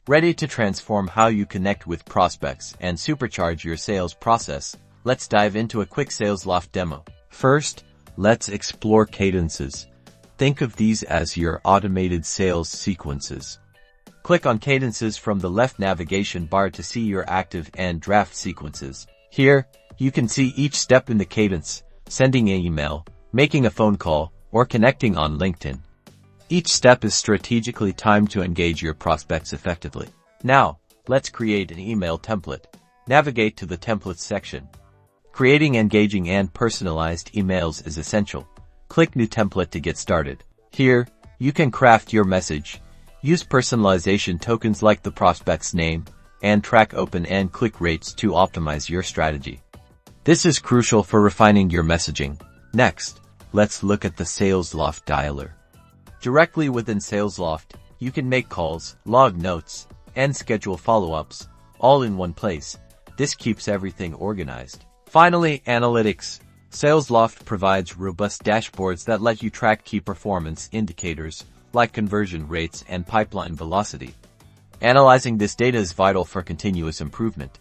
Ready to transform how you connect with prospects and supercharge your sales process? Let's dive into a quick Salesloft demo. First, let's explore cadences. Think of these as your automated sales sequences. Click on Cadences from the left navigation bar to see your active and draft sequences. Here, you can see each step in the cadence: sending an email, making a phone call, or connecting on LinkedIn. Each step is strategically timed to engage your prospects effectively. Now, let's create an email template. Navigate to the Templates section. Creating engaging and personalized emails is essential. Click New Template to get started. Here, you can craft your message. Use personalization tokens like the prospect's name, and track open and click rates to optimize your strategy. This is crucial for refining your messaging. Next, let's look at the Salesloft Dialer. Directly within Salesloft, you can make calls, log notes, and schedule follow-ups, all in one place. This keeps everything organized. Finally, analytics. Salesloft provides robust dashboards that let you track key performance indicators, like conversion rates and pipeline velocity. Analyzing this data is vital for continuous improvement.